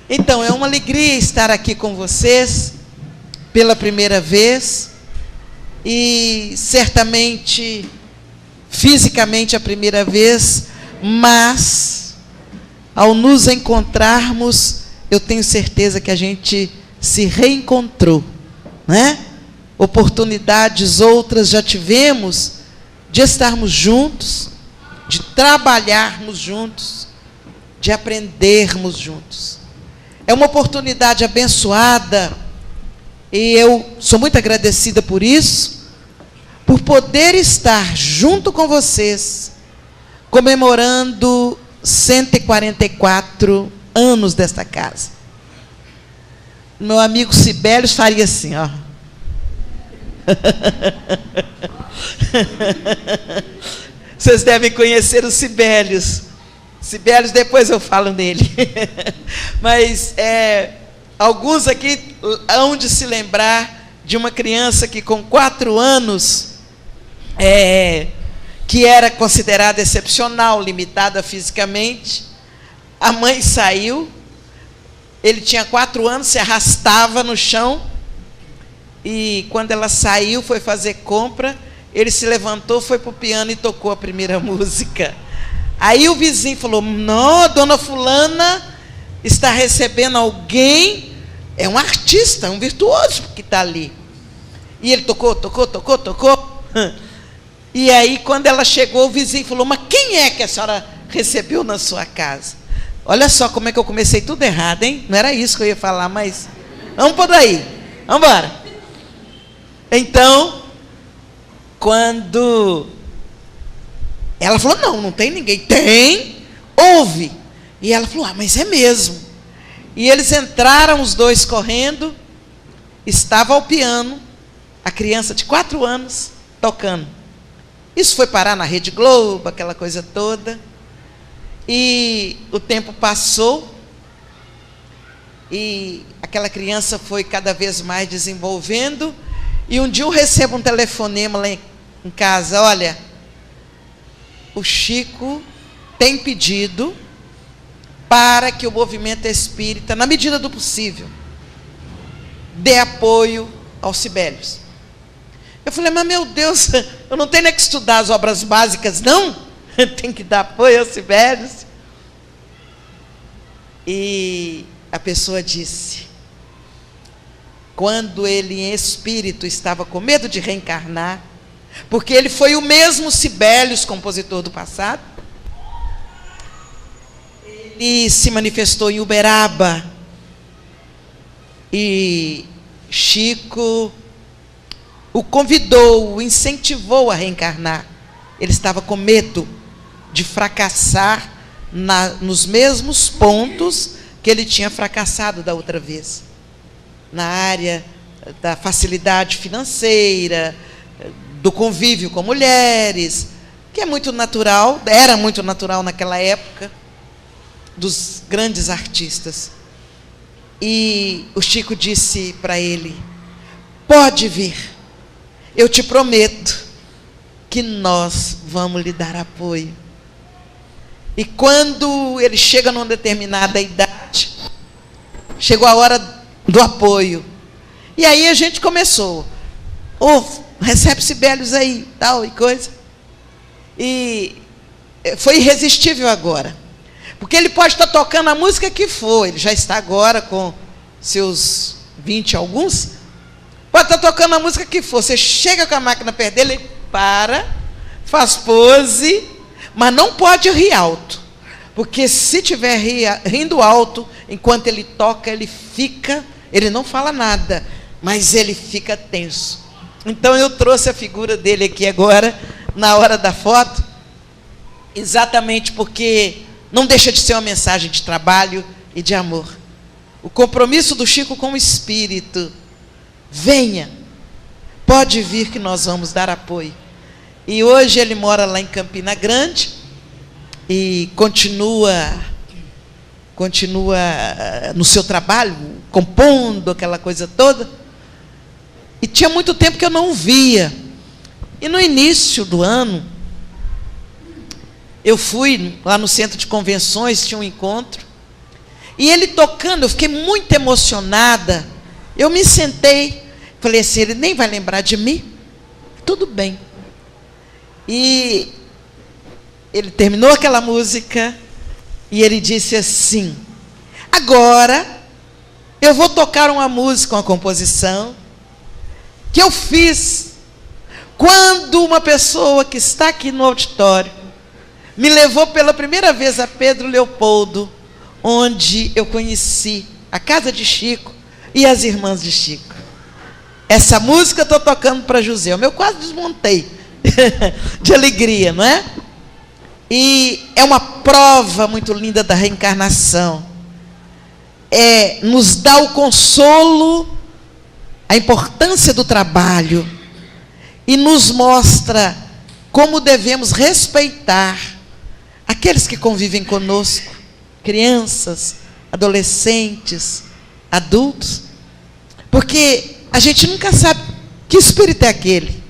Então, é uma alegria estar aqui com vocês pela primeira vez e certamente, fisicamente a primeira vez, mas ao nos encontrarmos, eu tenho certeza que a gente se reencontrou, né? Oportunidades outras já tivemos de estarmos juntos, de trabalharmos juntos, de aprendermos juntos. É uma oportunidade abençoada e eu sou muito agradecida por isso, por poder estar junto com vocês, comemorando 144 anos desta casa. Meu amigo Sibelius faria assim, ó. Vocês devem conhecer o Sibelius. Sibelius, depois eu falo nele. Mas alguns aqui hão de se lembrar de uma criança que com 4 anos, que era considerada excepcional, limitada fisicamente, a mãe saiu, ele tinha 4 anos, se arrastava no chão, e quando ela saiu, foi fazer compra, ele se levantou, foi para o piano e tocou a primeira música. Aí o vizinho falou: não, dona fulana está recebendo alguém, é um artista, um virtuoso que está ali. E ele tocou. E aí, quando ela chegou, o vizinho falou: mas quem é que a senhora recebeu na sua casa? Olha só como é que eu comecei tudo errado, hein? Não era isso que eu ia falar, mas vamos por aí, vamos embora. Então, quando ela falou: não tem ninguém. Tem, ouve. E ela falou: mas é mesmo. E eles entraram, os dois correndo, estava ao piano, a criança de 4 anos, tocando. Isso foi parar na Rede Globo, aquela coisa toda. E o tempo passou, e aquela criança foi cada vez mais desenvolvendo, e um dia eu recebo um telefonema lá em casa: olha, o Chico tem pedido para que o movimento espírita, na medida do possível, dê apoio aos Sibelius. Eu falei: mas meu Deus, eu não tenho nem que estudar as obras básicas, não? Tem que dar apoio aos Sibelius. E a pessoa disse: quando ele em espírito estava com medo de reencarnar, porque ele foi o mesmo Sibelius, compositor do passado, ele se manifestou em Uberaba, e Chico o convidou, o incentivou a reencarnar. Ele estava com medo de fracassar nos mesmos pontos que ele tinha fracassado da outra vez, na área da facilidade financeira, do convívio com mulheres, que é muito natural, era muito natural naquela época, dos grandes artistas. E o Chico disse para ele: pode vir, eu te prometo que nós vamos lhe dar apoio. E quando ele chega numa determinada idade, chegou a hora do apoio. E aí a gente começou: recebe Sibelius aí, tal e coisa. E foi irresistível agora, porque ele pode estar tocando a música que for, ele já está agora com seus 20 e alguns, pode estar tocando a música que for, você chega com a máquina perto dele, ele para, faz pose, mas não pode rir alto, porque se estiver rindo alto, enquanto ele toca, ele não fala nada, mas ele fica tenso. Então eu trouxe a figura dele aqui agora, na hora da foto, exatamente porque não deixa de ser uma mensagem de trabalho e de amor. O compromisso do Chico com o espírito: venha, pode vir que nós vamos dar apoio. E hoje ele mora lá em Campina Grande e continua no seu trabalho, compondo aquela coisa toda. E tinha muito tempo que eu não o via. E no início do ano, eu fui lá no centro de convenções, tinha um encontro, E ele tocando, eu fiquei muito emocionada. Eu me sentei, falei assim, ele nem vai lembrar de mim? Tudo bem. E ele terminou aquela música e ele disse assim: agora eu vou tocar uma música, uma composição que eu fiz quando uma pessoa que está aqui no auditório me levou pela primeira vez a Pedro Leopoldo, onde eu conheci a casa de Chico e as irmãs de Chico. Essa música eu estou tocando para José. Eu quase desmontei de alegria, não é? E é uma prova muito linda da reencarnação. Nos dá o consolo, a importância do trabalho, e nos mostra como devemos respeitar aqueles que convivem conosco, crianças, adolescentes, adultos, porque a gente nunca sabe que espírito é aquele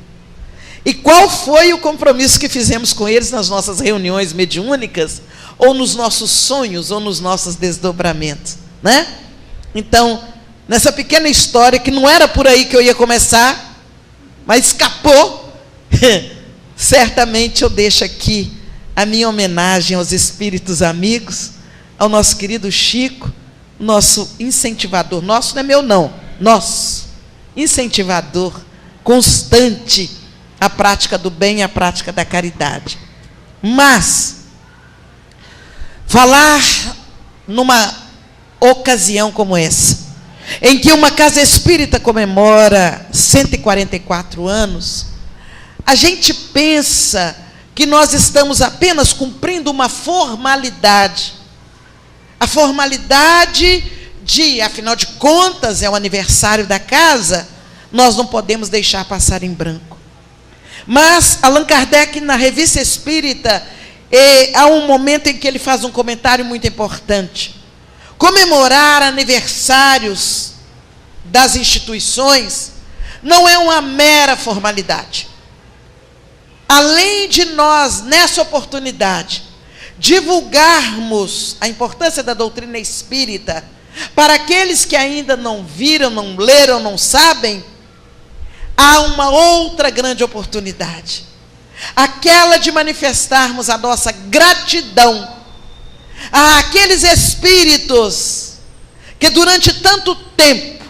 e qual foi o compromisso que fizemos com eles nas nossas reuniões mediúnicas, ou nos nossos sonhos, ou nos nossos desdobramentos, né? Então, nessa pequena história, que não era por aí que eu ia começar, mas escapou, certamente eu deixo aqui a minha homenagem aos espíritos amigos, ao nosso querido Chico, nosso incentivador, nosso não é meu não, nosso incentivador constante à prática do bem e à prática da caridade. Mas falar numa ocasião como essa, em que uma casa espírita comemora 144 anos, a gente pensa que nós estamos apenas cumprindo uma formalidade. A formalidade de, afinal de contas, é o aniversário da casa, nós não podemos deixar passar em branco. Mas Allan Kardec, na Revista Espírita, há um momento em que ele faz um comentário muito importante. Comemorar aniversários das instituições não é uma mera formalidade. Além de nós, nessa oportunidade, divulgarmos a importância da doutrina espírita para aqueles que ainda não viram, não leram, não sabem, há uma outra grande oportunidade, aquela de manifestarmos a nossa gratidão àqueles espíritos que durante tanto tempo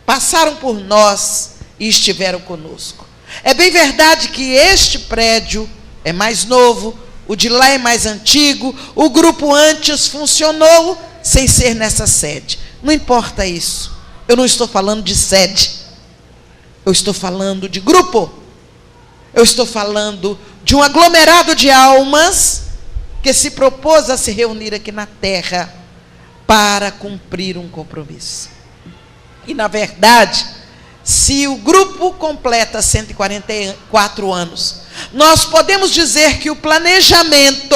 passaram por nós e estiveram conosco. É bem verdade que este prédio é mais novo, o de lá é mais antigo, o grupo antes funcionou sem ser nessa sede. Não importa isso, eu não estou falando de sede, eu estou falando de grupo, eu estou falando de um aglomerado de almas que se propôs a se reunir aqui na terra para cumprir um compromisso. E na verdade, se o grupo completa 144 anos, nós podemos dizer que o planejamento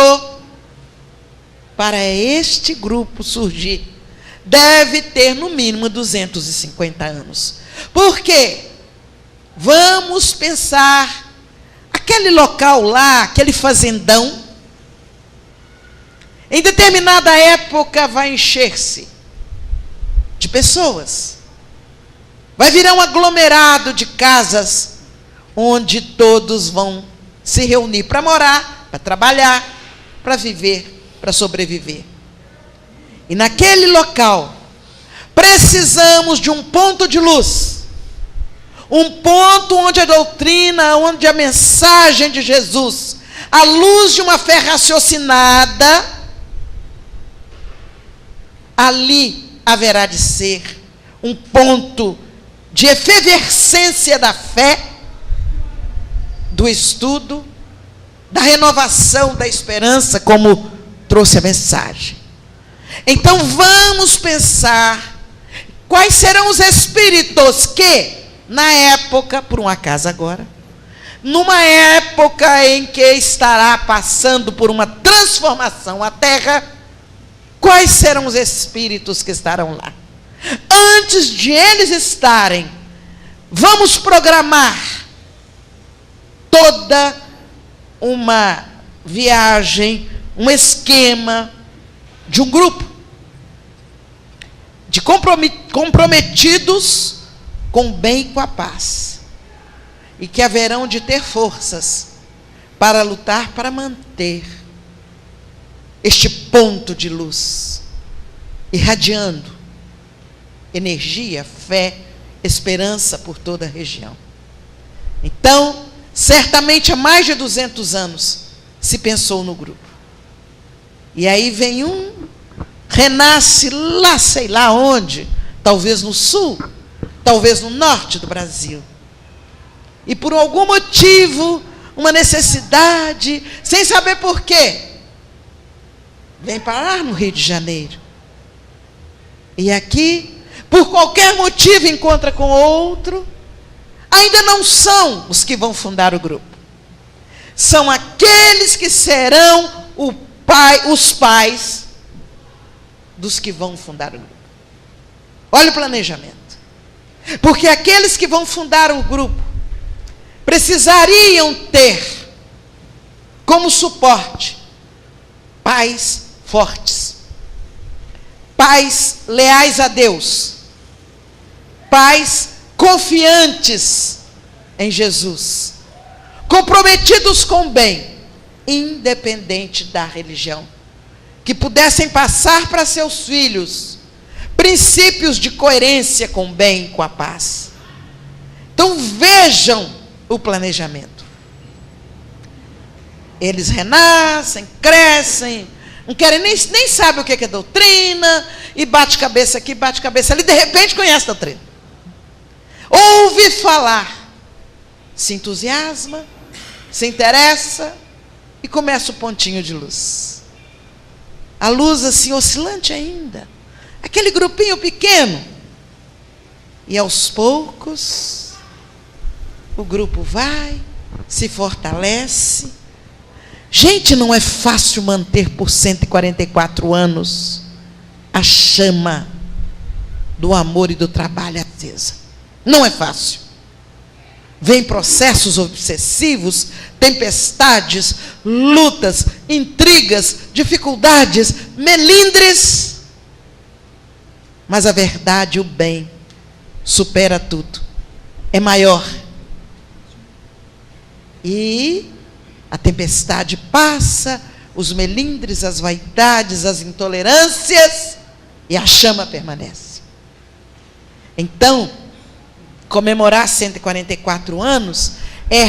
para este grupo surgir deve ter no mínimo 250 anos. Por quê? Vamos pensar, aquele local lá, aquele fazendão, em determinada época vai encher-se de pessoas. Vai virar um aglomerado de casas, onde todos vão se reunir para morar, para trabalhar, para viver, para sobreviver. E naquele local, precisamos de um ponto de luz, um ponto onde a doutrina, onde a mensagem de Jesus, à luz de uma fé raciocinada, ali haverá de ser um ponto de efervescência da fé, do estudo, da renovação da esperança, como trouxe a mensagem. Então vamos pensar quais serão os espíritos que, na época, por um acaso agora, numa época em que estará passando por uma transformação a terra, quais serão os espíritos que estarão lá? Antes de eles estarem, vamos programar toda uma viagem, um esquema de um grupo. comprometidos com o bem e com a paz, e que haverão de ter forças para lutar, para manter este ponto de luz, irradiando energia, fé, esperança por toda a região. Então, certamente há mais de 200 anos se pensou no grupo. E aí vem renasce lá, sei lá onde, talvez no sul, talvez no norte do Brasil. E por algum motivo, uma necessidade, sem saber por quê, vem parar no Rio de Janeiro. E aqui, por qualquer motivo, encontra com outro. Ainda não são os que vão fundar o grupo. São aqueles que serão os pais dos que vão fundar o grupo. Olha o planejamento. Porque aqueles que vão fundar o grupo precisariam ter como suporte pais fortes, pais leais a Deus, pais confiantes em Jesus, comprometidos com o bem, independente da religião, que pudessem passar para seus filhos princípios de coerência com o bem e com a paz. Então vejam o planejamento. Eles renascem, crescem, não querem nem sabem o que é doutrina, e bate cabeça aqui, bate cabeça ali, de repente conhece a doutrina. Ouve falar, se entusiasma, se interessa, e começa o pontinho de luz. A luz assim, oscilante ainda. Aquele grupinho pequeno. E aos poucos, o grupo vai, se fortalece. Gente, não é fácil manter por 144 anos a chama do amor e do trabalho acesa. Não é fácil. Vem processos obsessivos, tempestades, lutas, intrigas, dificuldades, melindres. Mas a verdade e o bem supera tudo. É maior. E a tempestade passa, os melindres, as vaidades, as intolerâncias, e a chama permanece. Então, comemorar 144 anos é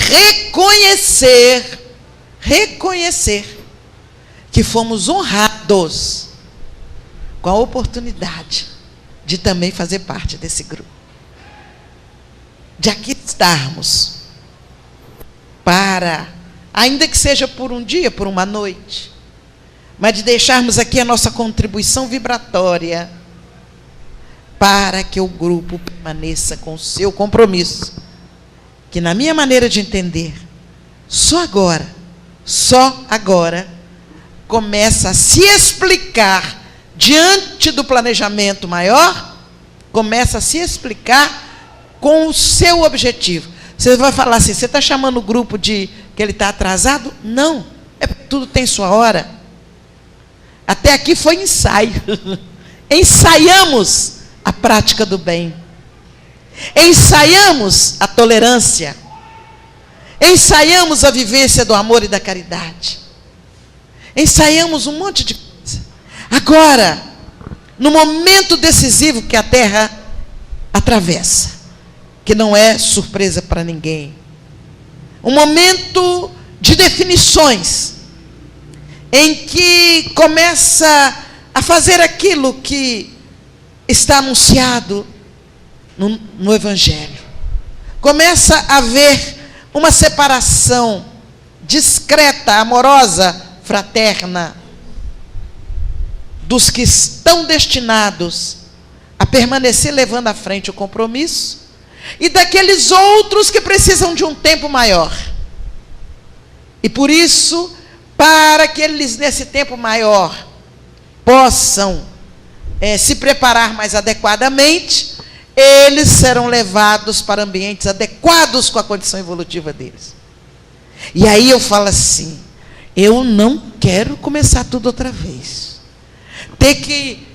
reconhecer que fomos honrados com a oportunidade de também fazer parte desse grupo. De aqui estarmos para, ainda que seja por um dia, por uma noite, mas de deixarmos aqui a nossa contribuição vibratória para que o grupo permaneça com o seu compromisso, que na minha maneira de entender, só agora, começa a se explicar diante do planejamento maior, começa a se explicar com o seu objetivo. Você vai falar assim, você está chamando o grupo de que ele está atrasado? Não, é porque tudo tem sua hora. Até aqui foi ensaio. Ensaiamos a prática do bem. Ensaiamos a tolerância. Ensaiamos a vivência do amor e da caridade. Ensaiamos um monte de coisa. Agora, no momento decisivo que a Terra atravessa, que não é surpresa para ninguém, um momento de definições, em que começa a fazer aquilo que está anunciado no Evangelho. Começa a haver uma separação discreta, amorosa, fraterna, dos que estão destinados a permanecer levando à frente o compromisso, e daqueles outros que precisam de um tempo maior. E por isso, para que eles nesse tempo maior possam se preparar mais adequadamente, eles serão levados para ambientes adequados com a condição evolutiva deles. E aí eu falo assim, eu não quero começar tudo outra vez. Ter que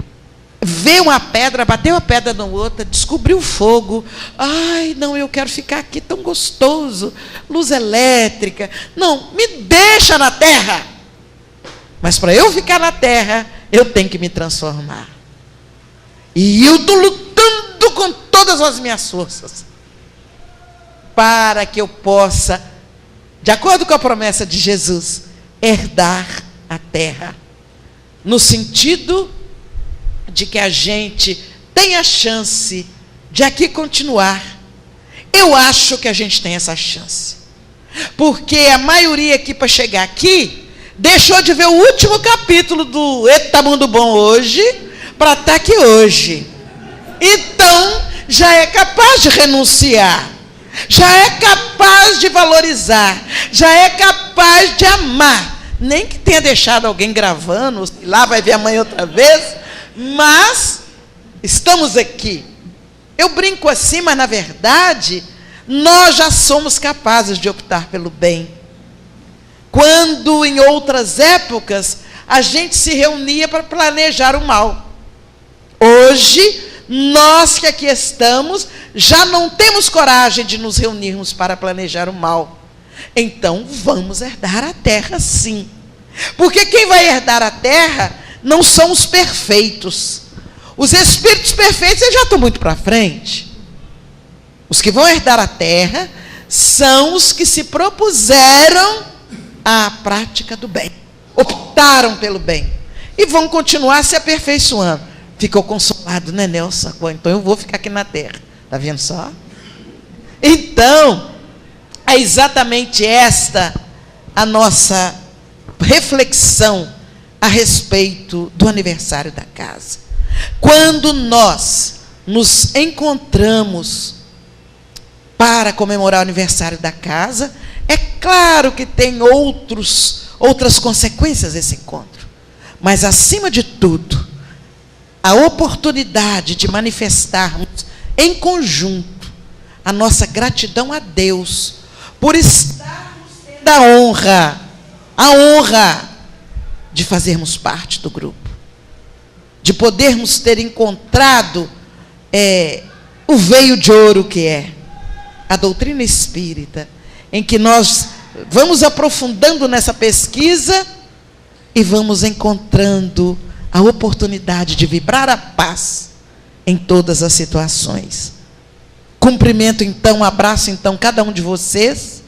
vê uma pedra, bateu a pedra na outra, descobriu o fogo. Ai, não, eu quero ficar aqui tão gostoso, luz elétrica. Não, me deixa na terra. Mas para eu ficar na terra, eu tenho que me transformar. E eu estou lutando com todas as minhas forças para que eu possa, de acordo com a promessa de Jesus, herdar a terra. No sentido de que a gente tem a chance de aqui continuar. Eu acho que a gente tem essa chance. Porque a maioria aqui, para chegar aqui, deixou de ver o último capítulo do Eita Mundo Bom hoje, para estar aqui hoje. Então, já é capaz de renunciar. Já é capaz de valorizar. Já é capaz de amar. Nem que tenha deixado alguém gravando, lá vai ver amanhã outra vez. Mas estamos aqui. Eu brinco assim, mas na verdade nós já somos capazes de optar pelo bem. Quando em outras épocas a gente se reunia para planejar o mal. Hoje, nós que aqui estamos, já não temos coragem de nos reunirmos para planejar o mal. Então vamos herdar a terra, sim. Porque quem vai herdar a terra não são os perfeitos. Os espíritos perfeitos já estão muito para frente. Os que vão herdar a terra são os que se propuseram à prática do bem. Optaram pelo bem. E vão continuar se aperfeiçoando. Ficou consolado, né, Nelson? Então eu vou ficar aqui na terra. Está vendo só? Então, é exatamente esta a nossa reflexão a respeito do aniversário da casa. Quando nós nos encontramos para comemorar o aniversário da casa, é claro que tem outras consequências esse encontro. Mas, acima de tudo, a oportunidade de manifestarmos em conjunto a nossa gratidão a Deus por estarmos tendo a honra de fazermos parte do grupo, de podermos ter encontrado o veio de ouro que é a doutrina espírita, em que nós vamos aprofundando nessa pesquisa e vamos encontrando a oportunidade de vibrar a paz em todas as situações. Cumprimento então, abraço então cada um de vocês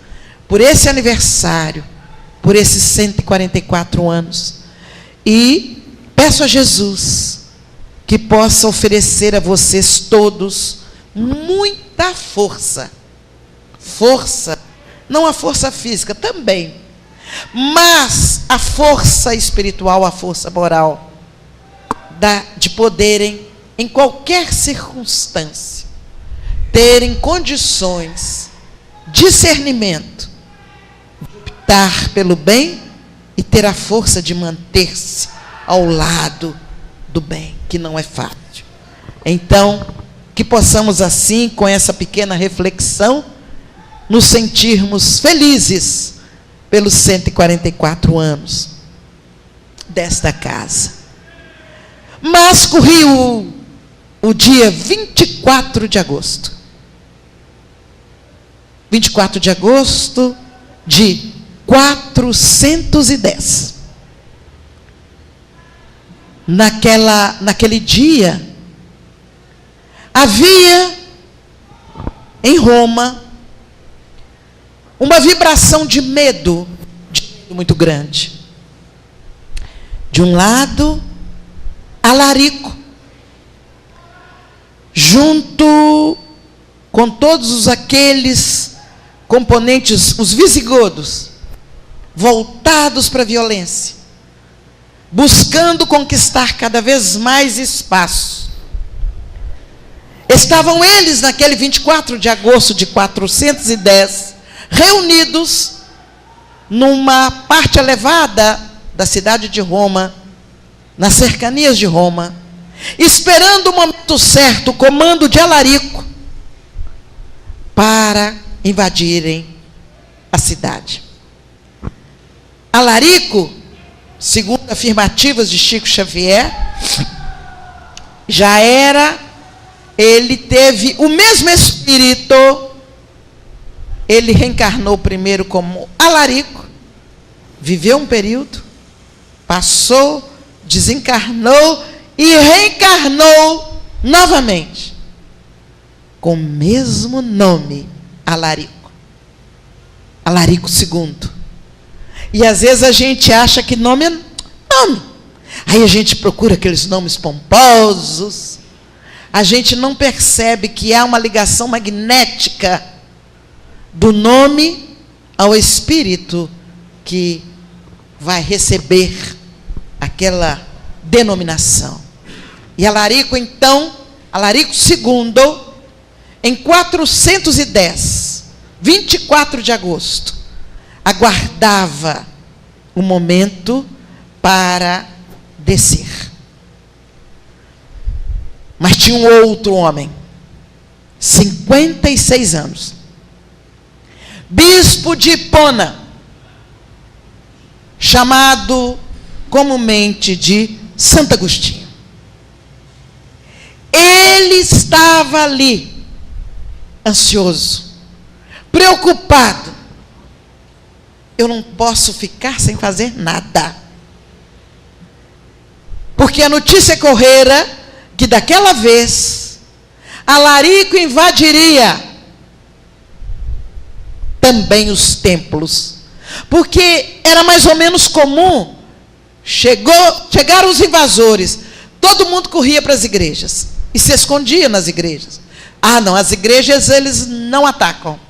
por esse aniversário, por esses 144 anos, e peço a Jesus que possa oferecer a vocês todos muita força, não a força física também, mas a força espiritual, a força moral, de poderem, em qualquer circunstância, terem condições, discernimento, de optar pelo bem e ter a força de manter-se ao lado do bem, que não é fácil. Então, que possamos assim, com essa pequena reflexão, nos sentirmos felizes pelos 144 anos desta casa. Mas corriu o dia 24 de agosto. 24 de agosto de 410. Naquele dia, havia em Roma uma vibração de medo muito grande. De um lado, Alarico, junto com todos aqueles componentes, os visigodos, voltados para a violência, buscando conquistar cada vez mais espaço. Estavam eles, naquele 24 de agosto de 410, reunidos numa parte elevada da cidade de Roma, nas cercanias de Roma, esperando o momento certo, o comando de Alarico, para invadirem a cidade. Alarico, segundo afirmativas de Chico Xavier, ele teve o mesmo espírito. Ele reencarnou primeiro como alarico, viveu um período, passou, desencarnou e reencarnou novamente com o mesmo nome, alarico. Alarico II. E às vezes a gente acha que nome é nome. Aí a gente procura aqueles nomes pomposos. A gente não percebe que há uma ligação magnética do nome ao espírito que vai receber aquela denominação. E Alarico, então, Alarico II, em 410, 24 de agosto, aguardava o momento para descer. Mas tinha um outro homem, 56 anos, bispo de Hipona, chamado comumente de Santo Agostinho. Ele estava ali, ansioso, preocupado. Eu não posso ficar sem fazer nada, porque a notícia correra que daquela vez Alarico invadiria também os templos, porque era mais ou menos comum. Chegaram os invasores, todo mundo corria para as igrejas e se escondia nas igrejas. Ah, não, as igrejas eles não atacam.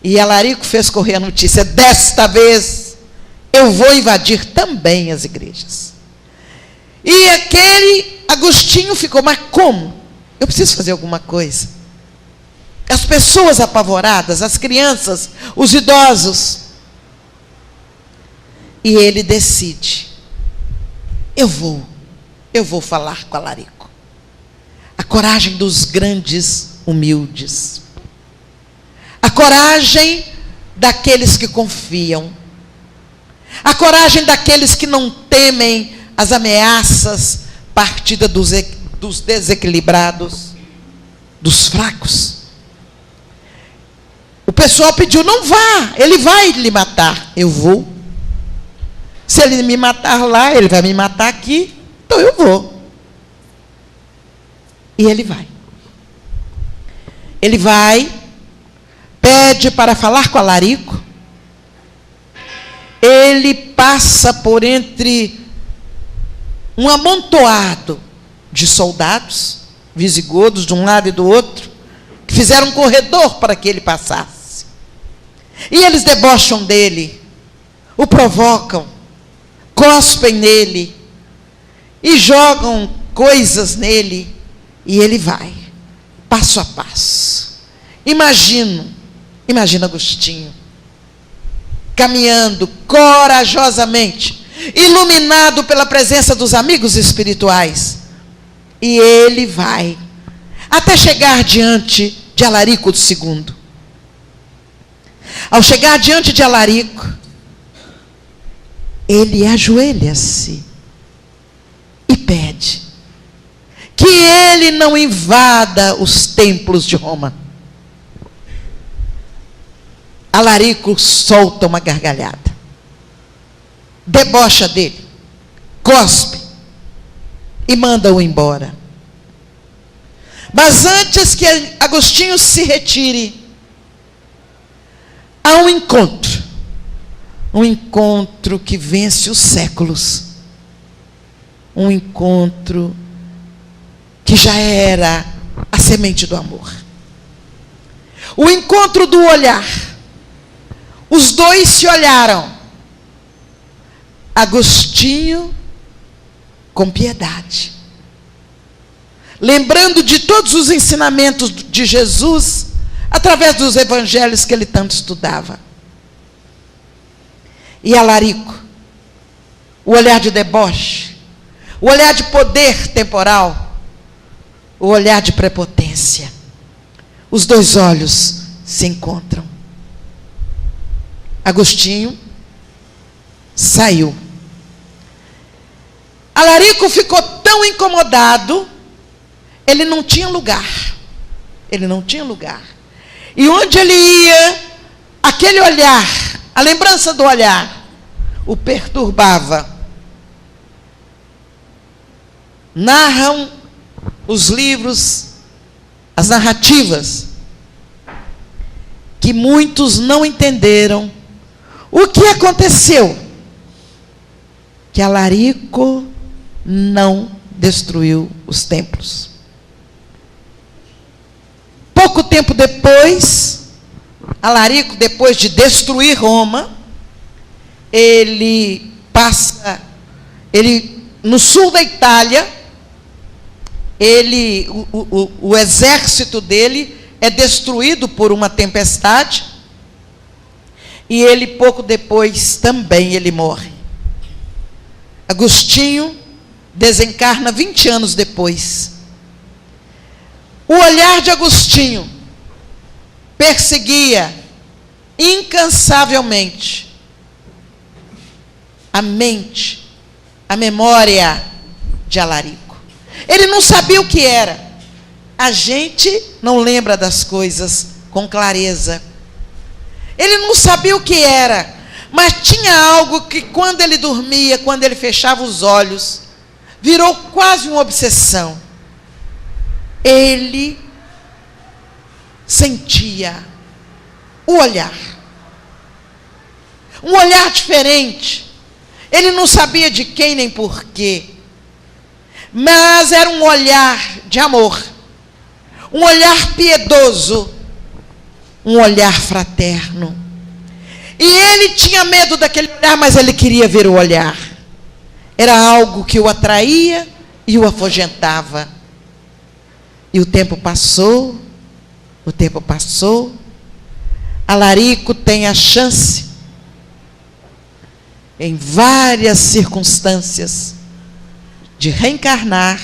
E Alarico fez correr a notícia: desta vez eu vou invadir também as igrejas. E aquele Agostinho ficou: mas como? Eu preciso fazer alguma coisa. As pessoas apavoradas, as crianças, os idosos. E ele decide: eu vou falar com Alarico. A coragem dos grandes humildes. A coragem daqueles que confiam. A coragem daqueles que não temem as ameaças partidas dos desequilibrados, dos fracos. O pessoal pediu: não vá, ele vai lhe matar. Eu vou. Se ele me matar lá, ele vai me matar aqui, então eu vou. E ele vai. Ele vai, pede para falar com Alarico. Ele passa por entre um amontoado de soldados, visigodos de um lado e do outro, que fizeram um corredor para que ele passasse. E eles debocham dele, o provocam, cospem nele e jogam coisas nele, e ele vai, passo a passo. Imagina Agostinho, caminhando corajosamente, iluminado pela presença dos amigos espirituais, e ele vai, até chegar diante de Alarico II. Ao chegar diante de Alarico, ele ajoelha-se e pede que ele não invada os templos de Roma. Alarico solta uma gargalhada, debocha dele, cospe e manda-o embora. Mas antes que Agostinho se retire, há um encontro que vence os séculos, um encontro que já era a semente do amor, o encontro do olhar. Os dois se olharam, Agostinho com piedade, lembrando de todos os ensinamentos de Jesus através dos evangelhos que ele tanto estudava. E Alarico, o olhar de deboche, o olhar de poder temporal, o olhar de prepotência. Os dois olhos se encontram. Agostinho saiu. Alarico ficou tão incomodado ele não tinha lugar. Ele não tinha lugar. E onde ele ia, aquele olhar, a lembrança do olhar, o perturbava. Narram os livros, as narrativas, que muitos não entenderam o que aconteceu. Que Alarico não destruiu os templos. Pouco tempo depois, Alarico, depois de destruir Roma, ele no sul da Itália, o exército dele é destruído por uma tempestade, e ele, pouco depois, também ele morre. Agostinho desencarna 20 anos depois. O olhar de Agostinho perseguia incansavelmente a mente, a memória de Alarico. Ele não sabia o que era. A gente não lembra das coisas com clareza. Ele não sabia o que era, mas tinha algo que, quando ele dormia, quando ele fechava os olhos, virou quase uma obsessão. Ele sentia o olhar. Um olhar diferente. Ele não sabia de quem nem porquê, mas era um olhar de amor, um olhar piedoso, um olhar fraterno. E ele tinha medo daquele olhar, mas ele queria ver o olhar. Era algo que o atraía e o afugentava. E o tempo passou, o tempo passou. Alarico tem a chance, em várias circunstâncias, de reencarnar,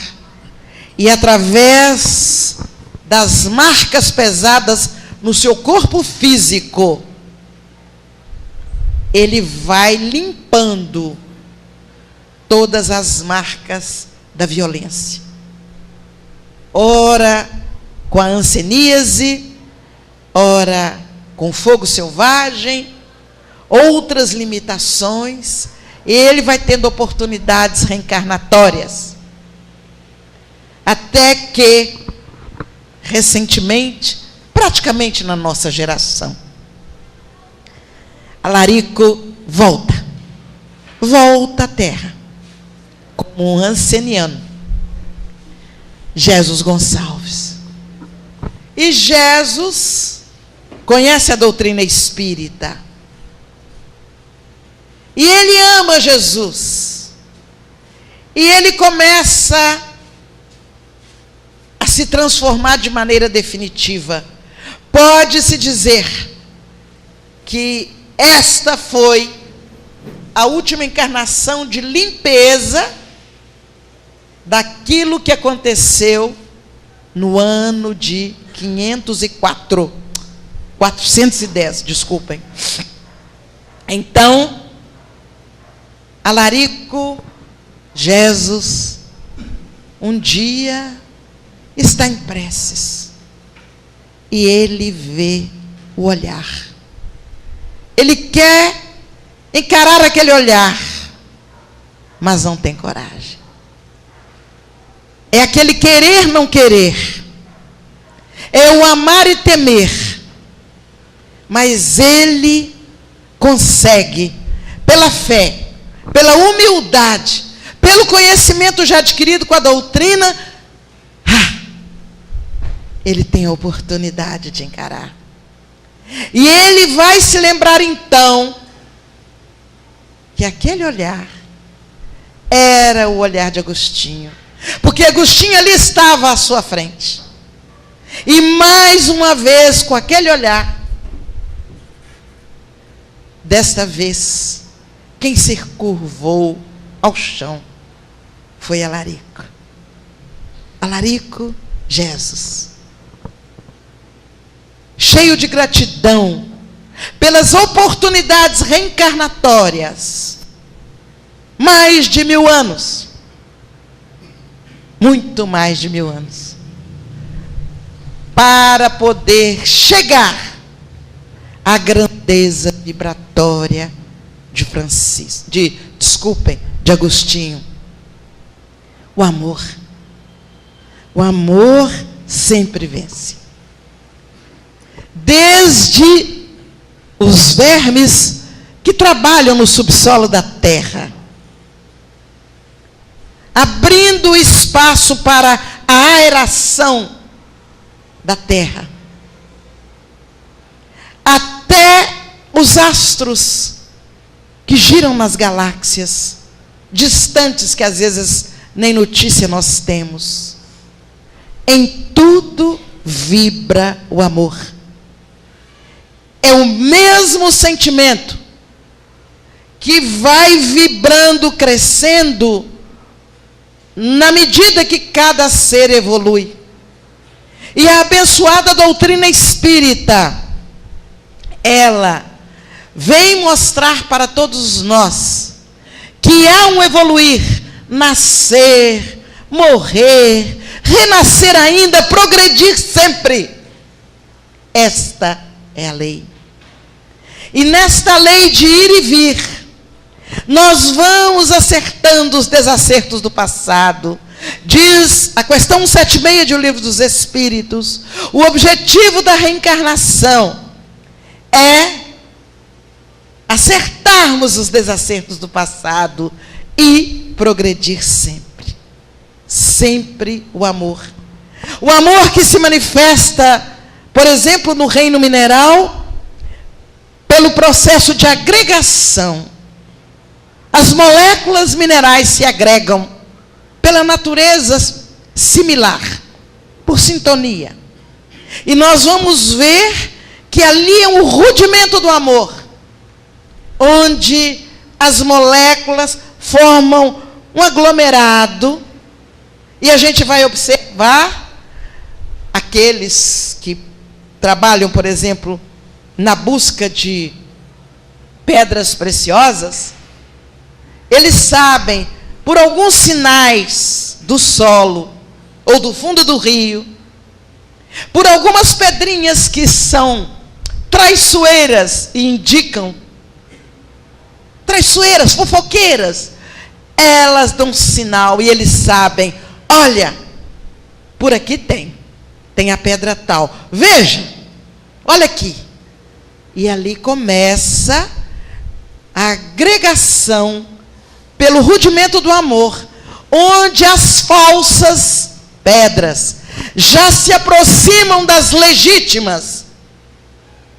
e através das marcas pesadas no seu corpo físico, ele vai limpando todas as marcas da violência. Ora com a hanseníase, ora com fogo selvagem, outras limitações, ele vai tendo oportunidades reencarnatórias. Até que, recentemente, praticamente na nossa geração, Alarico volta à Terra, como um hanseniano, Jesus Gonçalves. E Jesus conhece a doutrina espírita, e ele ama Jesus, e ele começa a se transformar de maneira definitiva. Pode-se dizer que esta foi a última encarnação de limpeza daquilo que aconteceu no ano de 410, desculpem. Então, Alarico Jesus um dia está em preces e ele vê o olhar. Ele quer encarar aquele olhar, mas não tem coragem. É aquele querer não querer, é o amar e temer, mas ele consegue, pela fé, pela humildade, pelo conhecimento já adquirido com a doutrina, ele tem a oportunidade de encarar. E ele vai se lembrar então que aquele olhar era o olhar de Agostinho, porque Agostinho ali estava à sua frente. E mais uma vez, com aquele olhar, desta vez, quem se curvou ao chão foi Alarico. Alarico Jesus, cheio de gratidão pelas oportunidades reencarnatórias, mais de 1000 anos, muito mais de 1000 anos, para poder chegar à grandeza vibratória de de Agostinho. O amor sempre vence. Desde os vermes que trabalham no subsolo da terra, abrindo espaço para a aeração da terra, até os astros que giram nas galáxias, distantes que às vezes nem notícia nós temos. Em tudo vibra o amor. É o mesmo sentimento que vai vibrando, crescendo, na medida que cada ser evolui. E a abençoada doutrina espírita, ela vem mostrar para todos nós que há um evoluir, nascer, morrer, renascer ainda, progredir sempre. Esta é a lei. E nesta lei de ir e vir, nós vamos acertando os desacertos do passado. Diz a questão 176 de O Livro dos Espíritos, o objetivo da reencarnação é acertarmos os desacertos do passado e progredir sempre. Sempre o amor. O amor que se manifesta, por exemplo, no reino mineral, pelo processo de agregação. As moléculas minerais se agregam pela natureza similar, por sintonia. E nós vamos ver que ali é um rudimento do amor, onde as moléculas formam um aglomerado, e a gente vai observar aqueles que trabalham, por exemplo, na busca de pedras preciosas. Eles sabem, por alguns sinais do solo ou do fundo do rio, por algumas pedrinhas que são traiçoeiras e indicam, traiçoeiras, fofoqueiras, elas dão sinal e eles sabem, olha, por aqui tem a pedra tal, veja, olha aqui. E ali começa a agregação pelo rudimento do amor, onde as falsas pedras já se aproximam das legítimas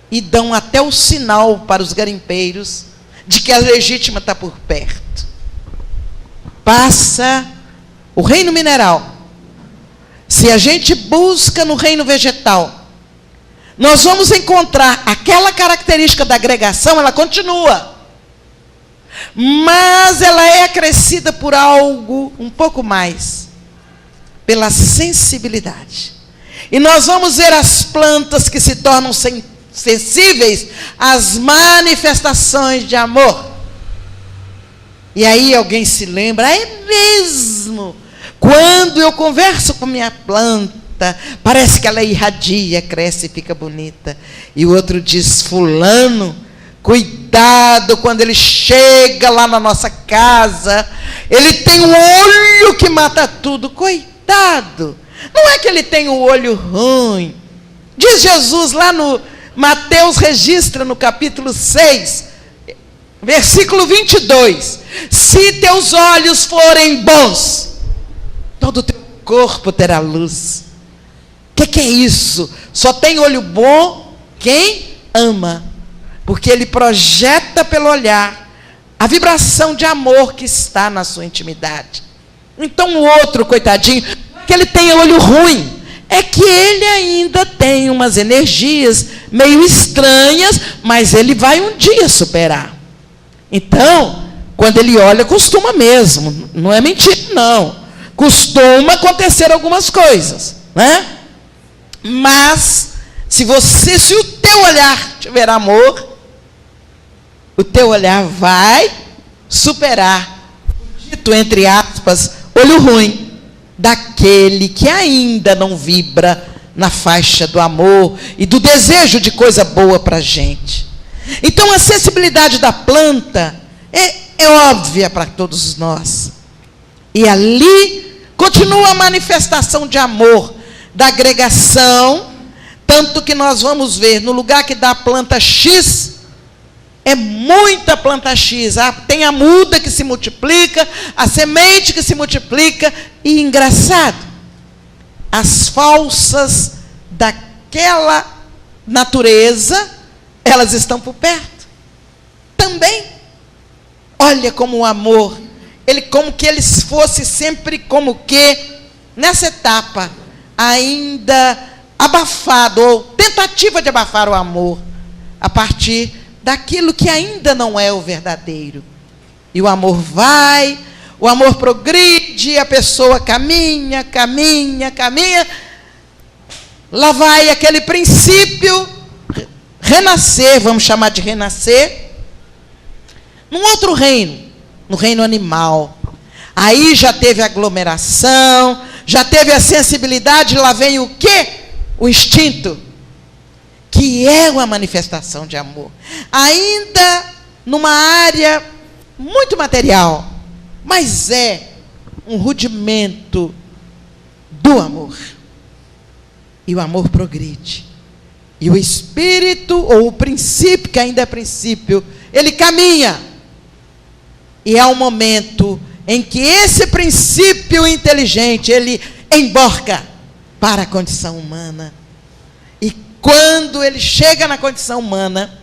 e dão até o sinal para os garimpeiros de que a legítima está por perto. Passa o reino mineral. Se a gente busca no reino vegetal, nós vamos encontrar aquela característica da agregação, ela continua. Mas ela é acrescida por algo um pouco mais, pela sensibilidade. E nós vamos ver as plantas que se tornam sensíveis às manifestações de amor. E aí alguém se lembra, é mesmo, quando eu converso com minha planta, parece que ela irradia, cresce e fica bonita. E o outro diz, fulano, cuidado quando ele chega lá na nossa casa, ele tem um olho que mata tudo, coitado. Não é que ele tem um olho ruim. Diz Jesus lá no Mateus, registra no capítulo 6, versículo 22, se teus olhos forem bons, todo o teu corpo terá luz. O que é isso? Só tem olho bom quem ama, porque ele projeta pelo olhar a vibração de amor que está na sua intimidade. Então o outro, coitadinho, não é que ele tenha olho ruim, é que ele ainda tem umas energias meio estranhas, mas ele vai um dia superar. Então, quando ele olha, costuma mesmo, não é mentira não, costuma acontecer algumas coisas, né? Mas, se o teu olhar tiver amor, o teu olhar vai superar o dito, entre aspas, olho ruim, daquele que ainda não vibra na faixa do amor e do desejo de coisa boa para a gente. Então a sensibilidade da planta é óbvia para todos nós. E ali continua a manifestação de amor, da agregação, tanto que nós vamos ver, no lugar que dá a planta X, é muita planta X. Tem a muda que se multiplica, a semente que se multiplica, e engraçado, as falsas daquela natureza, elas estão por perto também. Olha como o amor, como que ele fosse sempre como que, nessa etapa, ainda abafado, ou tentativa de abafar o amor, a partir daquilo que ainda não é o verdadeiro. E o amor vai, o amor progride, a pessoa caminha, caminha, caminha, lá vai aquele princípio renascer, vamos chamar de renascer, num outro reino, no reino animal. Aí já teve aglomeração, já teve a sensibilidade, lá vem o quê? O instinto, que é uma manifestação de amor. Ainda numa área muito material, mas é um rudimento do amor. E o amor progride. E o espírito, ou o princípio, que ainda é princípio, ele caminha. E é um momento em que esse princípio inteligente, ele embarca para a condição humana. E quando ele chega na condição humana,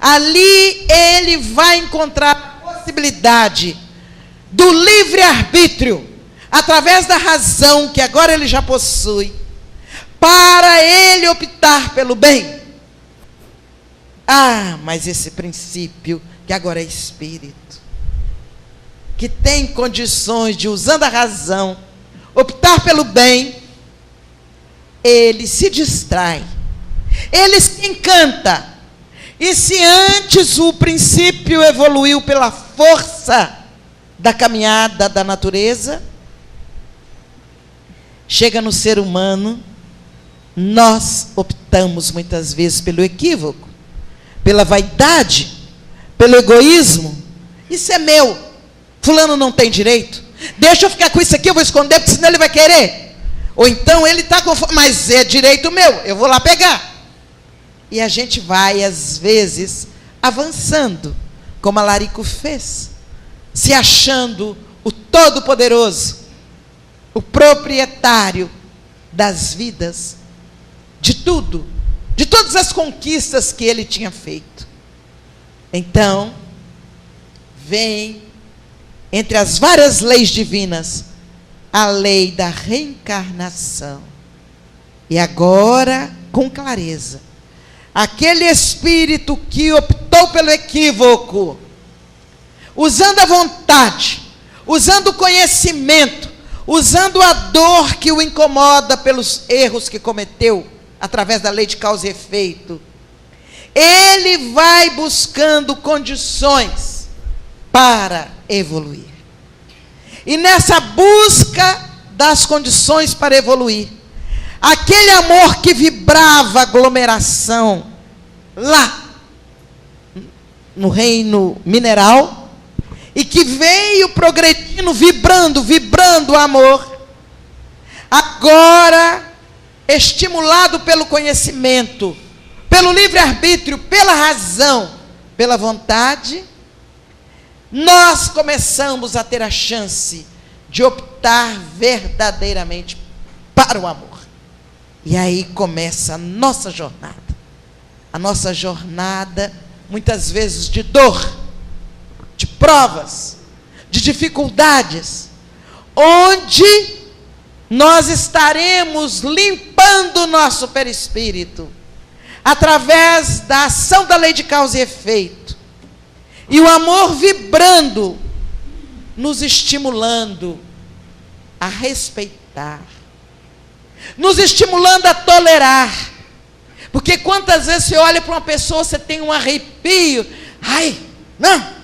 ali ele vai encontrar a possibilidade do livre-arbítrio, através da razão que agora ele já possui, para ele optar pelo bem. Ah, mas esse princípio, que agora é espírito, que tem condições de, usando a razão, optar pelo bem, ele se distrai, ele se encanta. E se antes o princípio evoluiu pela força da caminhada da natureza, chega no ser humano, nós optamos muitas vezes pelo equívoco, pela vaidade, pelo egoísmo. Isso é meu, fulano não tem direito, deixa eu ficar com isso aqui, eu vou esconder, porque senão ele vai querer. Ou então ele está com fome, mas é direito meu, eu vou lá pegar. E a gente vai, às vezes, avançando, como a Larico fez, se achando o Todo-Poderoso, o proprietário das vidas, de tudo, de todas as conquistas que ele tinha feito. Então, vem, entre as várias leis divinas, a lei da reencarnação. E agora, com clareza, aquele espírito que optou pelo equívoco, usando a vontade, usando o conhecimento, usando a dor que o incomoda pelos erros que cometeu, através da lei de causa e efeito, ele vai buscando condições para evoluir. E nessa busca das condições para evoluir, aquele amor que vibrava aglomeração lá no reino mineral, e que veio progredindo, vibrando o amor, agora estimulado pelo conhecimento, pelo livre-arbítrio, pela razão, pela vontade, nós começamos a ter a chance de optar verdadeiramente para o amor. E aí começa a nossa jornada, muitas vezes de dor, de provas, de dificuldades, onde nós estaremos limpando o nosso perispírito, através da ação da lei de causa e efeito, e o amor vibrando, nos estimulando a respeitar, nos estimulando a tolerar. Porque quantas vezes você olha para uma pessoa, você tem um arrepio, ai, não,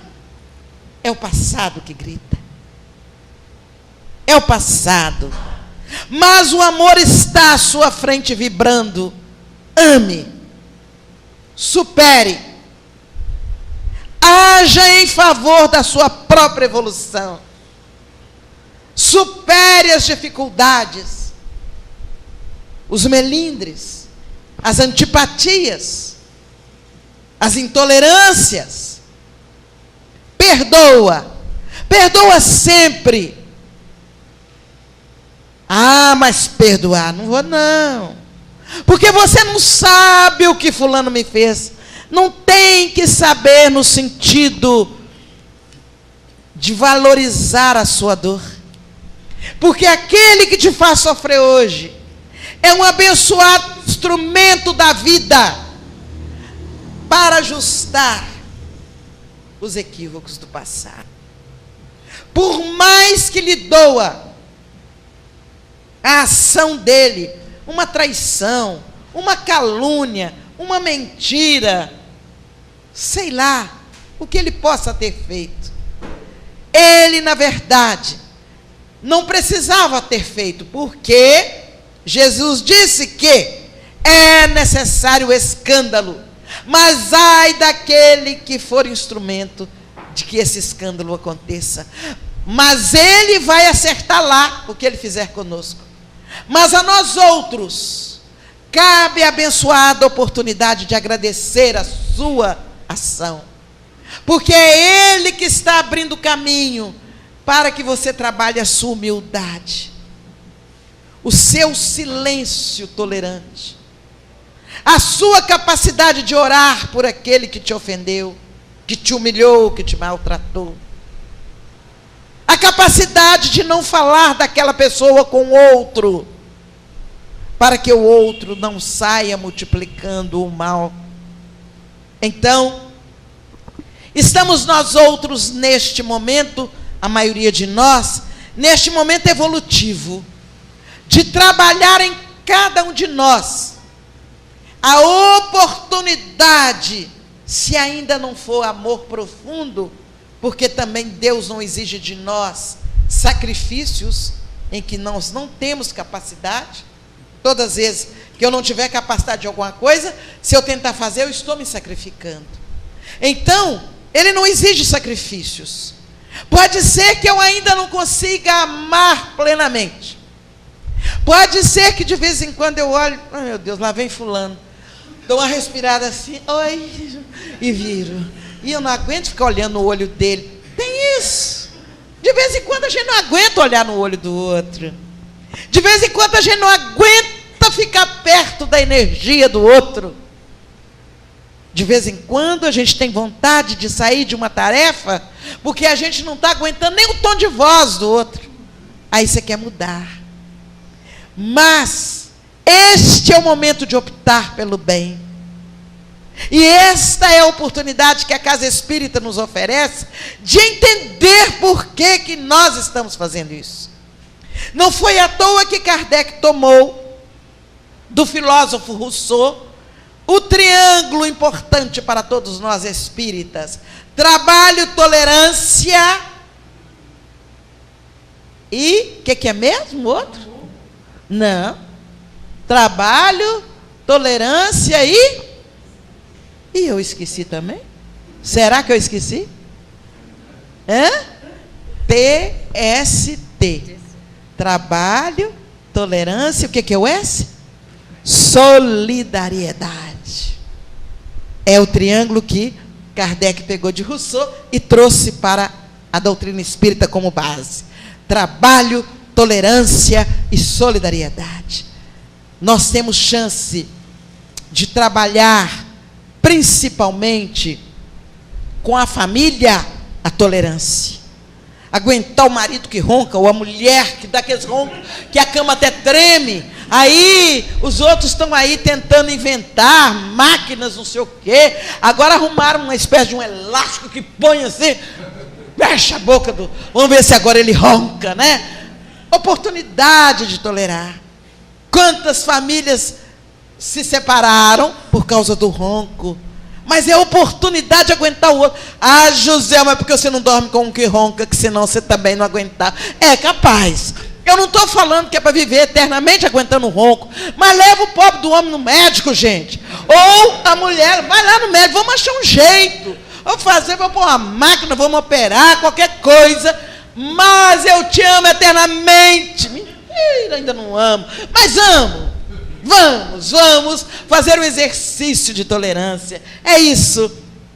é o passado que grita, é o passado. mas o amor está à sua frente vibrando. Ame, supere, haja em favor da sua própria evolução, supere as dificuldades, os melindres, as antipatias, as intolerâncias. Perdoa, perdoa sempre. Ah, mas perdoar, não vou não, porque você não sabe o que fulano me fez. Não tem que saber no sentido de valorizar a sua dor, porque aquele que te faz sofrer hoje é um abençoado instrumento da vida para ajustar os equívocos do passado. Por mais que lhe doa a ação dele, uma traição, uma calúnia, uma mentira, sei lá, o que ele possa ter feito, ele, na verdade, não precisava ter feito, porque Jesus disse que é necessário o escândalo, mas ai daquele que for instrumento de que esse escândalo aconteça. Mas ele vai acertar lá o que ele fizer conosco. Mas a nós outros cabe a abençoada oportunidade de agradecer a sua ação, porque é ele que está abrindo caminho para que você trabalhe a sua humildade, o seu silêncio tolerante, a sua capacidade de orar por aquele que te ofendeu, que te humilhou, que te maltratou, a capacidade de não falar daquela pessoa com o outro, para que o outro não saia multiplicando o mal. Então, estamos nós outros neste momento, a maioria de nós, neste momento evolutivo, de trabalhar em cada um de nós a oportunidade, se ainda não for amor profundo, porque também Deus não exige de nós sacrifícios em que nós não temos capacidade. Todas as vezes que eu não tiver capacidade de alguma coisa, se eu tentar fazer, eu estou me sacrificando. Então, ele não exige sacrifícios. Pode ser que eu ainda não consiga amar plenamente. Pode ser que de vez em quando eu olho, oh meu Deus, lá vem fulano, dou uma respirada assim, oi, e viro. E eu não aguento ficar olhando no olho dele. Tem isso. De vez em quando a gente não aguenta olhar no olho do outro. De vez em quando a gente não aguenta ficar perto da energia do outro. De vez em quando a gente tem vontade de sair de uma tarefa, porque a gente não está aguentando nem o tom de voz do outro. Aí você quer mudar. Mas este é o momento de optar pelo bem. E esta é a oportunidade que a Casa Espírita nos oferece, de entender por que nós estamos fazendo isso. Não foi à toa que Kardec tomou do filósofo Rousseau o triângulo importante para todos nós espíritas: trabalho, tolerância e o que é mesmo outro? Não. Trabalho, tolerância e eu esqueci também? Será que eu esqueci? TST. Trabalho, tolerância, o que é o S? Solidariedade. É o triângulo que Kardec pegou de Rousseau e trouxe para a doutrina espírita como base. Trabalho, tolerância e solidariedade. Nós temos chance de trabalhar principalmente com a família a tolerância. Aguentar o marido que ronca, ou a mulher que dá aqueles roncos, que a cama até treme. Aí os outros estão aí tentando inventar máquinas, não sei o quê. Agora arrumaram uma espécie de um elástico que põe assim, fecha a boca do... Vamos ver se agora ele ronca, né? Oportunidade de tolerar. Quantas famílias se separaram por causa do ronco? Mas é oportunidade de aguentar o outro. Ah, José, mas porque você não dorme com um que ronca, que senão você também não aguentar? É capaz. Eu não estou falando que é para viver eternamente aguentando ronco, mas leva o pobre do homem no médico, gente. Ou a mulher, vai lá no médico, vamos achar um jeito. Vamos fazer, vamos pôr uma máquina, vamos operar, qualquer coisa. Mas eu te amo eternamente. Mentira, ainda não amo, mas amo. Vamos fazer um exercício de tolerância. É isso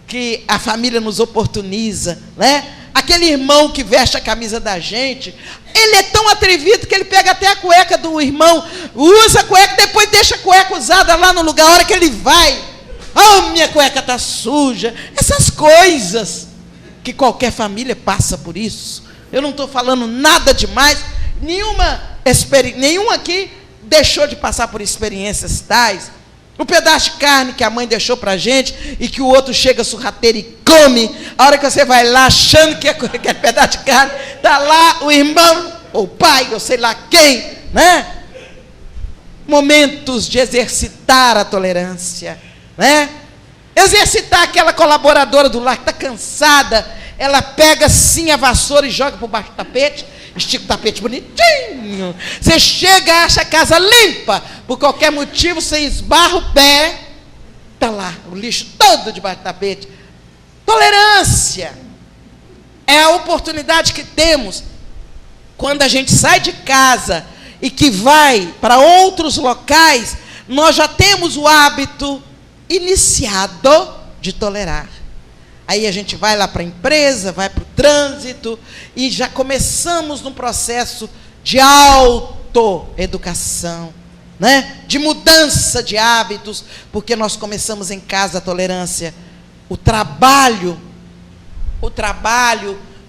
que a família nos oportuniza, né? Aquele irmão que veste a camisa da gente, ele é tão atrevido que ele pega até a cueca do irmão, usa a cueca, depois deixa a cueca usada lá no lugar, a hora que ele vai, minha cueca está suja. Essas coisas que qualquer família passa por isso. Eu não estou falando nada demais, nenhuma aqui deixou de passar por experiências tais. O pedaço de carne que a mãe deixou para a gente e que o outro chega sorrateiro e come. A hora que você vai lá achando que é pedaço de carne, está lá o irmão, ou o pai, ou sei lá quem, né? Momentos de exercitar a tolerância, né? Exercitar aquela colaboradora do lar que está cansada, ela pega assim a vassoura e joga por baixo do tapete, estica o tapete bonitinho. Você chega, acha a casa limpa, por qualquer motivo você esbarra o pé, está lá o lixo todo debaixo do tapete. Tolerância é a oportunidade que temos quando a gente sai de casa e que vai para outros locais. Nós já temos o hábito iniciado de tolerar. Aí a gente vai lá para a empresa, vai para o trânsito e já começamos num processo de autoeducação, né? De mudança de hábitos, porque nós começamos em casa a tolerância. O trabalho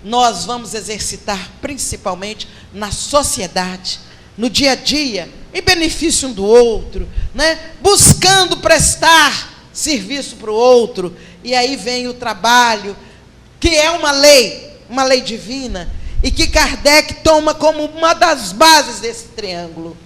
nós vamos exercitar principalmente na sociedade, no dia a dia, em benefício um do outro, né? Buscando prestar serviço para o outro. E aí vem o trabalho, que é uma lei divina, e que Kardec toma como uma das bases desse triângulo.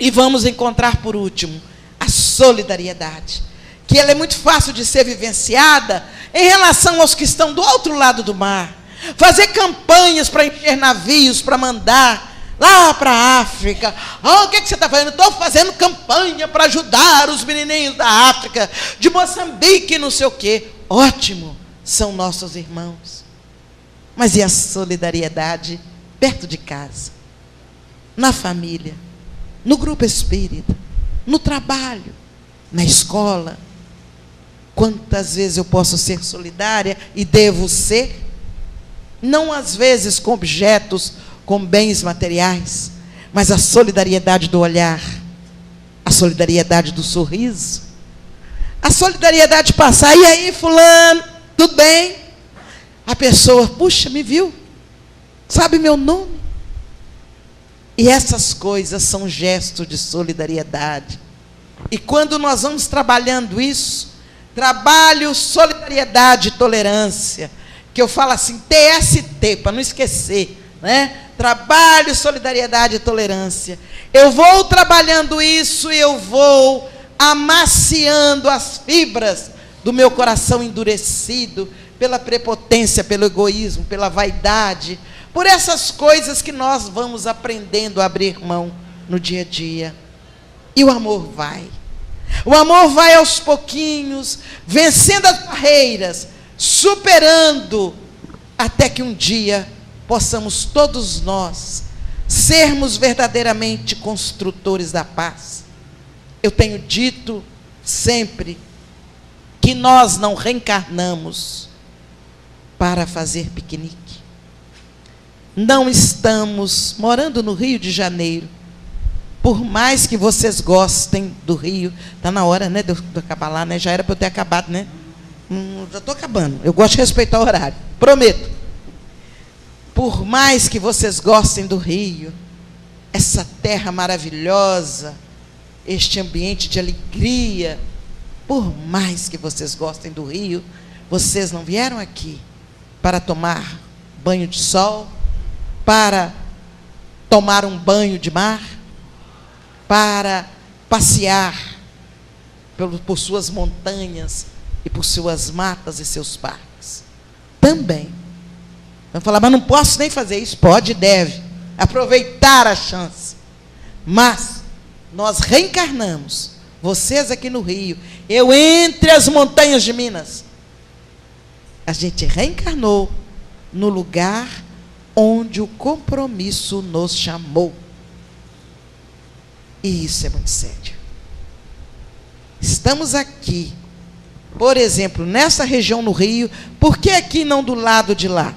E vamos encontrar, por último, a solidariedade, que ela é muito fácil de ser vivenciada em relação aos que estão do outro lado do mar. Fazer campanhas para encher navios, para mandar lá para a África. O que você está fazendo? Estou fazendo campanha para ajudar os menininhos da África, de Moçambique, não sei o quê. Ótimo, são nossos irmãos. Mas e a solidariedade perto de casa? Na família, no grupo espírita, no trabalho, na escola? Quantas vezes eu posso ser solidária e devo ser? Não às vezes com objetos, com bens materiais, mas a solidariedade do olhar, a solidariedade do sorriso, a solidariedade de passar, e aí fulano, tudo bem? A pessoa, puxa, me viu, sabe meu nome? E essas coisas são gestos de solidariedade. E quando nós vamos trabalhando isso, trabalho, solidariedade e tolerância, que eu falo assim, TST, para não esquecer, né? Trabalho, solidariedade e tolerância. Eu vou trabalhando isso e eu vou amaciando as fibras do meu coração endurecido pela prepotência, pelo egoísmo, pela vaidade, por essas coisas que nós vamos aprendendo a abrir mão no dia a dia. E o amor vai. O amor vai aos pouquinhos, vencendo as barreiras, superando, até que um dia possamos todos nós sermos verdadeiramente construtores da paz. Eu tenho dito sempre que nós não reencarnamos para fazer piquenique. Não estamos morando no Rio de Janeiro. Por mais que vocês gostem do Rio, está na hora, né, de eu acabar lá, né? Já era para eu ter acabado, né? Já estou acabando. Eu gosto de respeitar o horário, prometo. Por mais que vocês gostem do Rio, essa terra maravilhosa, este ambiente de alegria, por mais que vocês gostem do Rio, vocês não vieram aqui para tomar banho de sol, para tomar um banho de mar, para passear por suas montanhas e por suas matas e seus parques. Também. Vamos falar, mas não posso nem fazer isso. Pode e deve. aproveitar a chance. Mas nós reencarnamos, vocês aqui no Rio, eu entre as montanhas de Minas. A gente reencarnou no lugar onde o compromisso nos chamou. E isso é muito sério. Estamos aqui, por exemplo, nessa região no Rio, por que aqui não do lado de lá?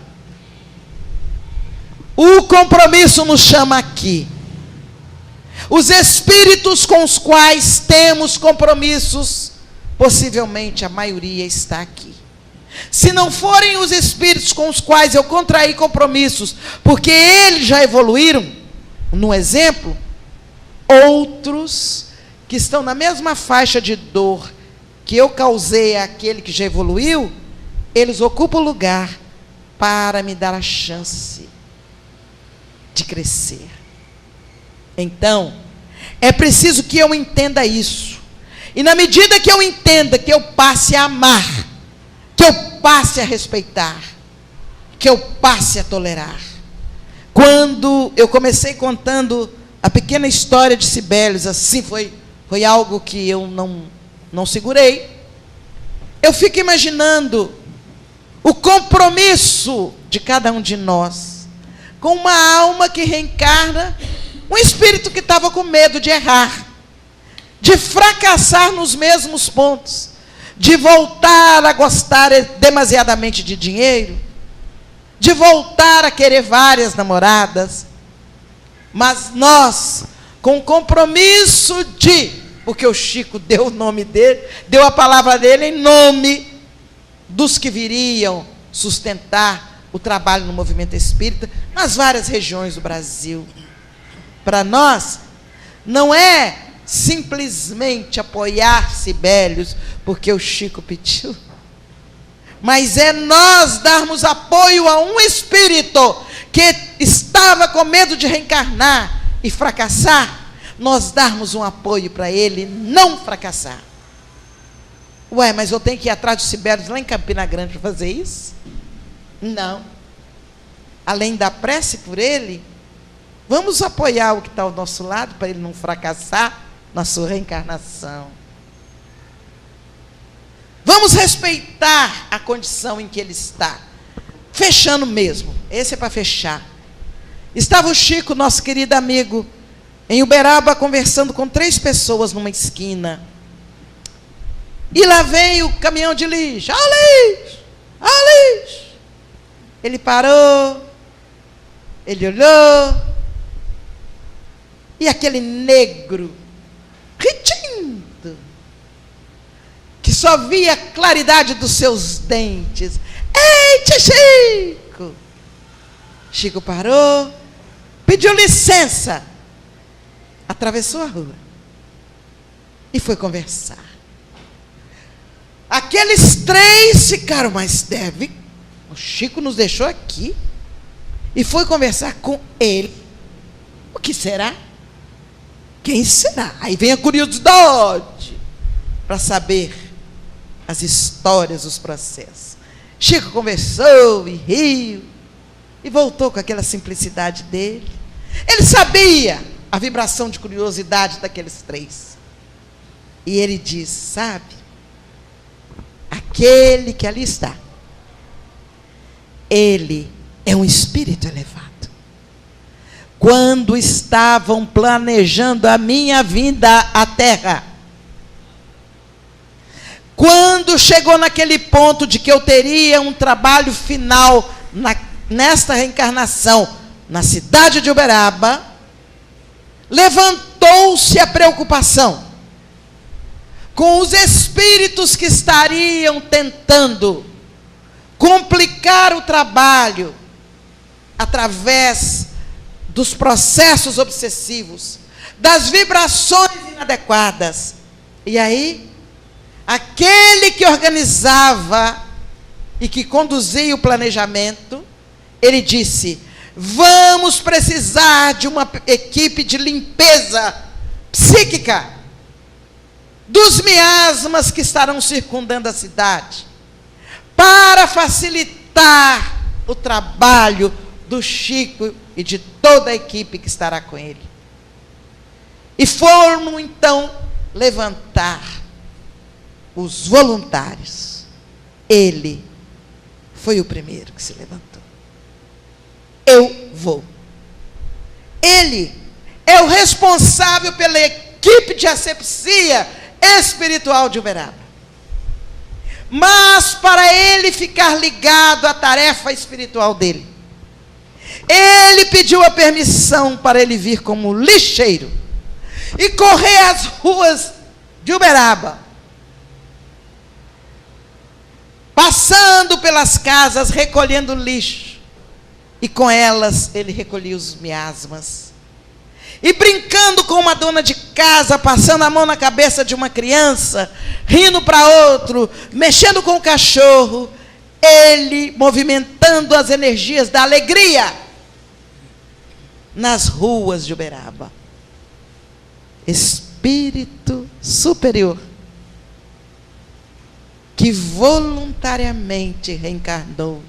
O compromisso nos chama aqui. Os espíritos com os quais temos compromissos, possivelmente a maioria está aqui. Se não forem os espíritos com os quais eu contraí compromissos, porque eles já evoluíram, no exemplo, outros que estão na mesma faixa de dor que eu causei àquele que já evoluiu, eles ocupam o lugar para me dar a chance de crescer. Então, é preciso que eu entenda isso. E na medida que eu entenda, que eu passe a amar, que eu passe a respeitar, que eu passe a tolerar. Quando eu comecei contando a pequena história de Sibelius, assim foi algo que eu não segurei. Eu fico imaginando o compromisso de cada um de nós com uma alma que reencarna, um espírito que estava com medo de errar, de fracassar nos mesmos pontos, de voltar a gostar demasiadamente de dinheiro, de voltar a querer várias namoradas. Mas nós, com compromisso porque o Chico deu o nome dele, deu a palavra dele em nome dos que viriam sustentar o trabalho no movimento espírita nas várias regiões do Brasil. Para nós, não é simplesmente apoiar Sibelius porque o Chico pediu, mas é nós darmos apoio a um espírito que estava com medo de reencarnar e fracassar, nós darmos um apoio para ele não fracassar. Ué, mas eu tenho que ir atrás de Sibelius lá em Campina Grande para fazer isso? Não. Além da prece por ele, vamos apoiar o que está ao nosso lado para ele não fracassar na sua reencarnação. Vamos respeitar a condição em que ele está. Fechando mesmo, esse é para fechar. Estava o Chico, nosso querido amigo, em Uberaba, conversando com 3 pessoas numa esquina. E lá vem o caminhão de lixo. Lixo! Lixo! Ele parou, ele olhou, e aquele negro, rindo, que só via a claridade dos seus dentes. Eita, Chico! Chico parou, pediu licença, atravessou a rua e foi conversar. Aqueles 3 ficaram, mas o Chico nos deixou aqui e foi conversar com ele. O que será? Quem será? Aí vem a curiosidade para saber as histórias, os processos. Chico conversou e riu e voltou com aquela simplicidade dele. Ele sabia a vibração de curiosidade daqueles 3. E ele diz, sabe, aquele que ali está, ele é um espírito elevado. Quando estavam planejando a minha vinda à Terra, quando chegou naquele ponto de que eu teria um trabalho final nesta reencarnação, na cidade de Uberaba, levantou-se a preocupação com os espíritos que estariam tentando complicar o trabalho através dos processos obsessivos, das vibrações inadequadas. E aí, aquele que organizava e que conduzia o planejamento, ele disse, vamos precisar de uma equipe de limpeza psíquica dos miasmas que estarão circundando a cidade, para facilitar o trabalho do Chico e de toda a equipe que estará com ele. E foram então levantar os voluntários. Ele foi o primeiro que se levantou. Eu vou. Ele é o responsável pela equipe de asepsia espiritual de Uberaba. Mas para ele ficar ligado à tarefa espiritual dele, ele pediu a permissão para ele vir como lixeiro e correr as ruas de Uberaba, passando pelas casas, recolhendo lixo, e com elas ele recolhia os miasmas, e brincando com uma dona de casa, passando a mão na cabeça de uma criança, rindo para outro, mexendo com o cachorro, ele movimentando as energias da alegria nas ruas de Uberaba. Espírito superior que voluntariamente reencarnou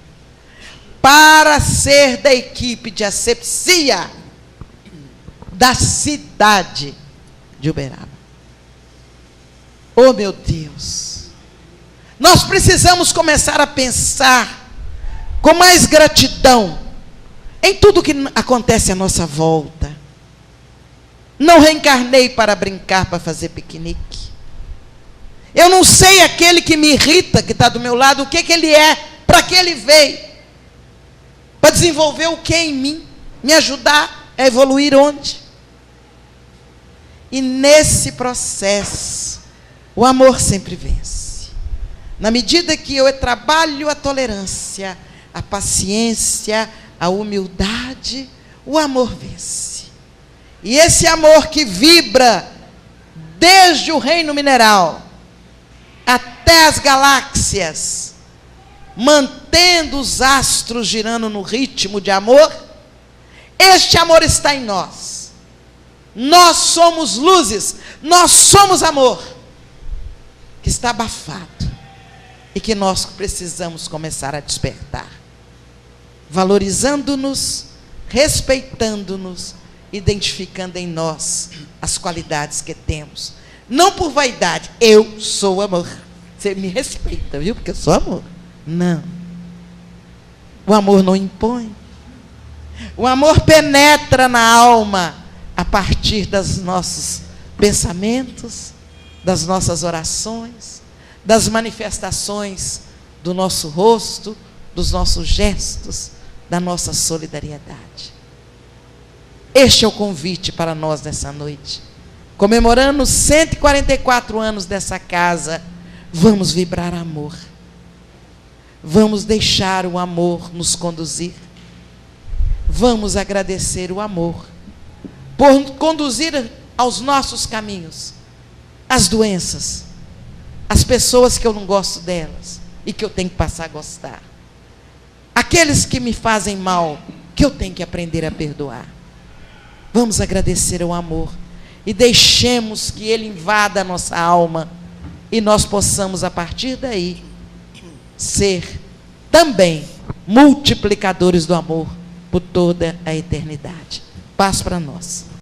para ser da equipe de asepsia da cidade de Uberaba. Oh, meu Deus! Nós precisamos começar a pensar com mais gratidão em tudo que acontece à nossa volta. Não reencarnei para brincar, para fazer piquenique. Eu não sei aquele que me irrita, que está do meu lado, o que ele é, para que ele veio. Para desenvolver o que em mim? Me ajudar a evoluir onde? E nesse processo, o amor sempre vence. Na medida que eu trabalho a tolerância, a paciência, a humildade, o amor vence. E esse amor que vibra desde o reino mineral até as galáxias, mantendo os astros girando no ritmo de amor, este amor está em nós. Nós somos luzes, nós somos amor, que está abafado e que nós precisamos começar a despertar, valorizando-nos, respeitando-nos, identificando em nós as qualidades que temos, não por vaidade. Eu sou amor, você me respeita, viu? Porque eu sou amor. Não, o amor não impõe, o amor penetra na alma a partir dos nossos pensamentos, das nossas orações, das manifestações do nosso rosto, dos nossos gestos, da nossa solidariedade. Este é o convite para nós nessa noite. Comemorando 144 anos dessa casa, vamos vibrar amor. Vamos deixar o amor nos conduzir. Vamos agradecer o amor por conduzir aos nossos caminhos as doenças, as pessoas que eu não gosto delas e que eu tenho que passar a gostar, aqueles que me fazem mal, que eu tenho que aprender a perdoar. Vamos agradecer ao amor e deixemos que ele invada a nossa alma e nós possamos, a partir daí, ser também multiplicadores do amor por toda a eternidade. Paz para nós.